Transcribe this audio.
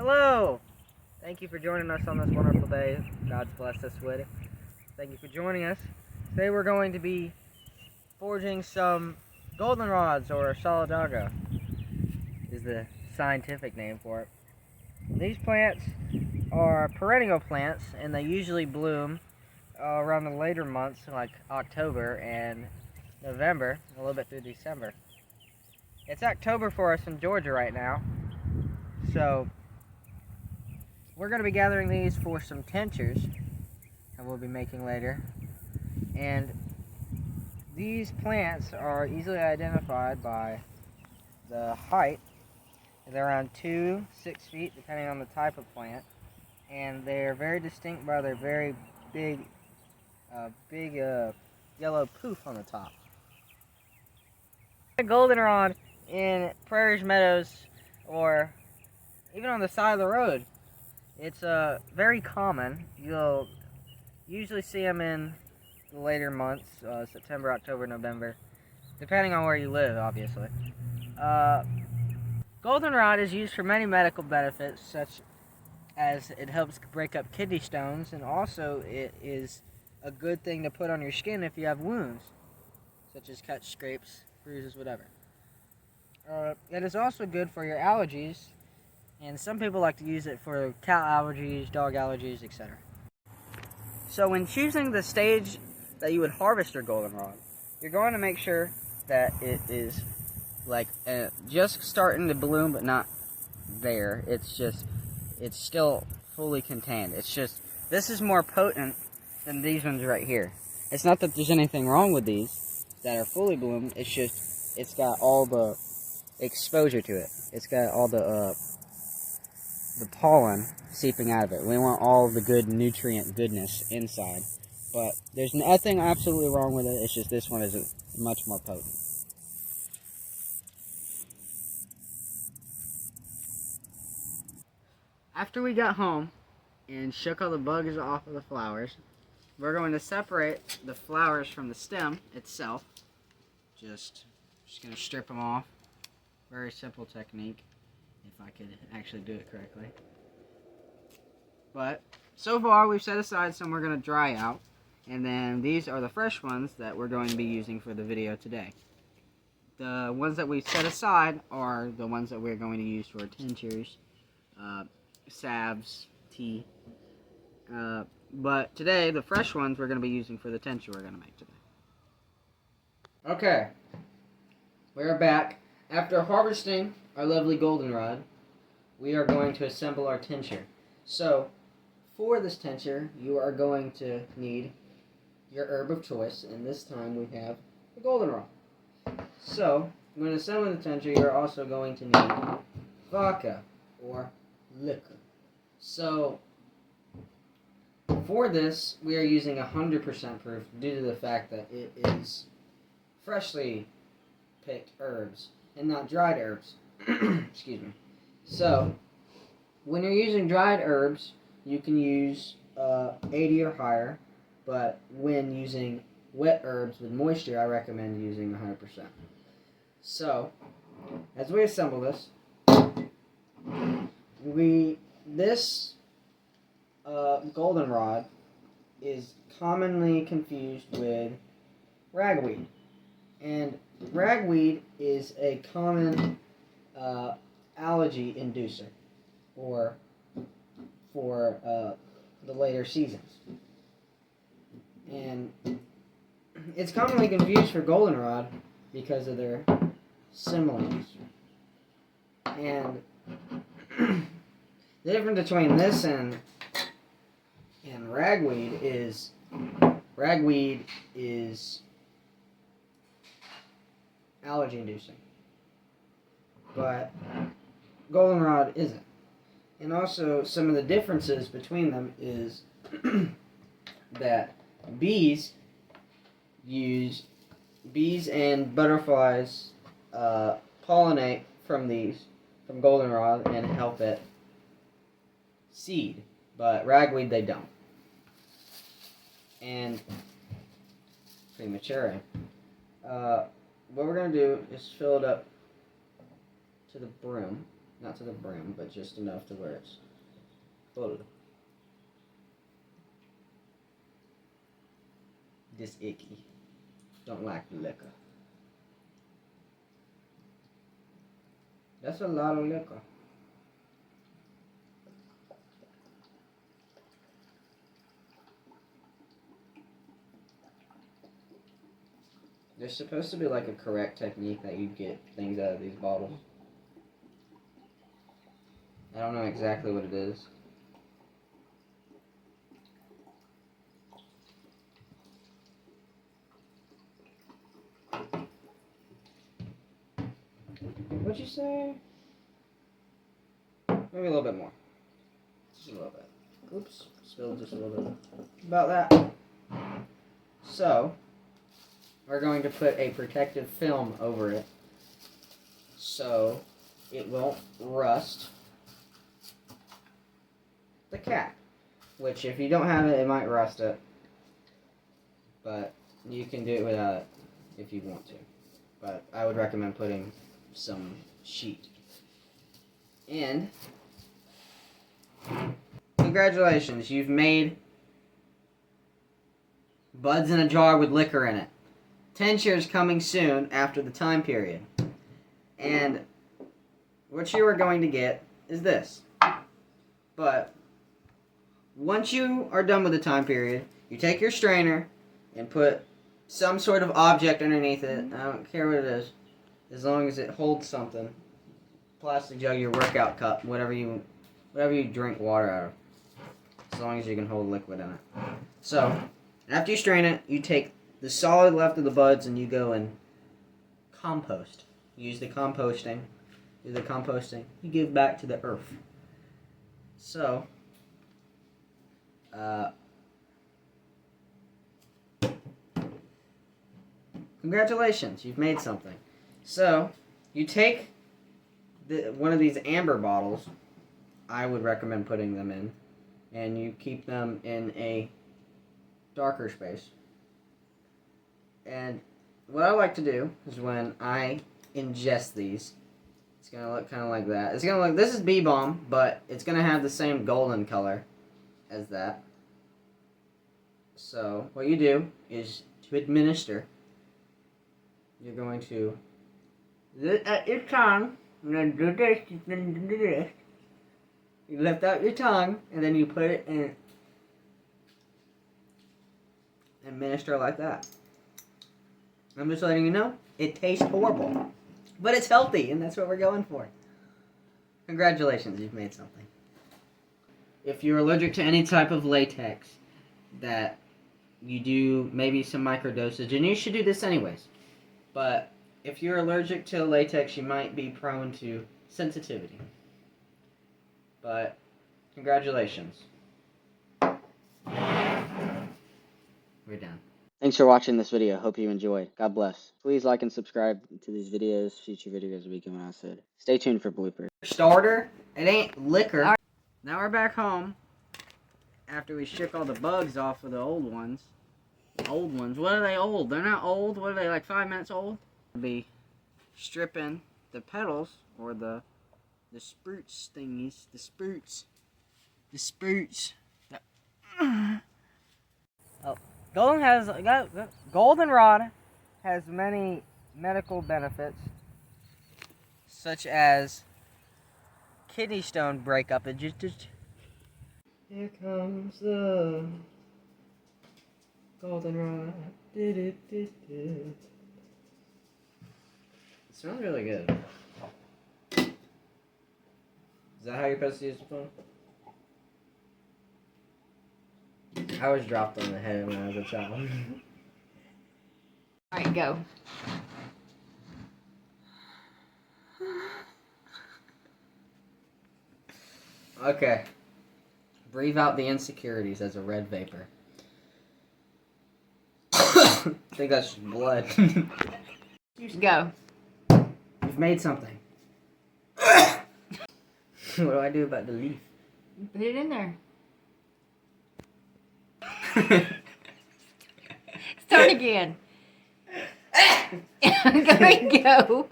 Hello! Thank you for joining us on this wonderful day God's blessed us with. Thank you for joining us. Today we're going to be forging some goldenrods, or solidago is the scientific name for it. These plants are perennial plants, and they usually bloom around the later months like October and November, a little bit through December. It's October for us in Georgia right now, so we're going to be gathering these for some tinctures that we'll be making later. And these plants are easily identified by the height. They're around 2 to 6 feet depending on the type of plant, and they're very distinct by their very big yellow poof on the top. A goldenrod in prairies, meadows, or even on the side of the road. It's very common. You'll usually see them in the later months, September, October, November, depending on where you live, obviously. Goldenrod is used for many medical benefits, such as it helps break up kidney stones, and also it is a good thing to put on your skin if you have wounds, such as cuts, scrapes, bruises, whatever. It is also good for your allergies, and some people like to use it for cat allergies, dog allergies, etc. So when choosing the stage that you would harvest your goldenrod, you're going to make sure that it is like just starting to bloom but not there. It's still fully contained. This is more potent than these ones right here. It's not that there's anything wrong with these that are fully bloomed, it's got all the exposure to it. It's got all the pollen seeping out of it. We want all the good nutrient goodness inside. But there's nothing absolutely wrong with it. It's just this one is much more potent. After we got home and shook all the bugs off of the flowers, we're going to separate the flowers from the stem itself. Just going to strip them off. Very simple technique, if I could actually do it correctly. But so far we've set aside some we're going to dry out, and then these are the fresh ones that we're going to be using for the video today. The ones that we set aside are the ones that we're going to use for tinctures, salves, tea. But today, the fresh ones we're going to be using for the tincture we're going to make today. Okay, we're back. After harvesting our lovely goldenrod, we are going to assemble our tincture. So, for this tincture, you are going to need your herb of choice, and this time we have the goldenrod. So, when assembling the tincture, you're also going to need vodka, or liquor. So, for this, we are using 100% proof due to the fact that it is freshly picked herbs and not dried herbs. Excuse me. So, when you're using dried herbs, you can use 80 or higher, but when using wet herbs with moisture, I recommend using 100%. So, as we assemble this, this goldenrod is commonly confused with ragweed, and ragweed is a common allergy inducer for the later seasons, and it's commonly confused for goldenrod because of their similars. And the difference between this and ragweed is allergy inducing, but goldenrod isn't. And also, some of the differences between them is that bees and butterflies pollinate from goldenrod and help it seed, but ragweed they don't. And premature. What we're going to do is fill it up to the brim, Not to the brim, but just enough to where it's full. This icky. Don't like the liquor. That's a lot of liquor. There's supposed to be like a correct technique that you get things out of these bottles. I don't know exactly what it is. What'd you say? Maybe a little bit more. Just a little bit. Oops, spilled just a little bit. About that. So, we're going to put a protective film over it so it won't rust the cap. Which, if you don't have it, it might rust it. But you can do it without it if you want to. But I would recommend putting some sheet. And congratulations, you've made buds in a jar with liquor in it. Tinctures coming soon after the time period. And what you are going to get is this. But once you are done with the time period, you take your strainer and put some sort of object underneath it. I don't care what it is, as long as it holds something. Plastic jug, your workout cup, whatever you drink water out of. As long as you can hold liquid in it. So, after you strain it, you take the solid left of the buds and you go and compost. Use the composting. You give back to the earth. So, congratulations, you've made something. So, you take one of these amber bottles, I would recommend putting them in, and you keep them in a darker space. And what I like to do is when I ingest these, it's going to look kind of like that. It's going to look, this is bee balm, but it's going to have the same golden color as that. So, what you do is to administer, you're going to at your tongue, and then do this, then do this. You lift out your tongue, and then you put it in. Administer like that. I'm just letting you know, it tastes horrible. But it's healthy, and that's what we're going for. Congratulations, you've made something. If you're allergic to any type of latex, that you do maybe some microdosage, and you should do this anyways. But if you're allergic to latex, you might be prone to sensitivity. But congratulations. We're done. Thanks for watching this video. Hope you enjoyed. God bless. Please like and subscribe to these videos. Future videos will be coming out soon. Stay tuned for bloopers. Starter, it ain't liquor. Now we're back home. After we shook all the bugs off of the old ones. Old ones. What are they old? They're not old. What are they, like 5 minutes old? We'll be stripping the petals or the spruce thingies. The spruce. Oh, Goldenrod has many medical benefits, such as kidney stone breakup. Here comes the Goldenrod. It smells really good. Is that how you're supposed to use the phone? I was dropped on the head when I was a child. Alright, go. Okay. Breathe out the insecurities as a red vapor. I think that's blood. Go. You've made something. What do I do about the leaf? Put it in there. Start again. There we go.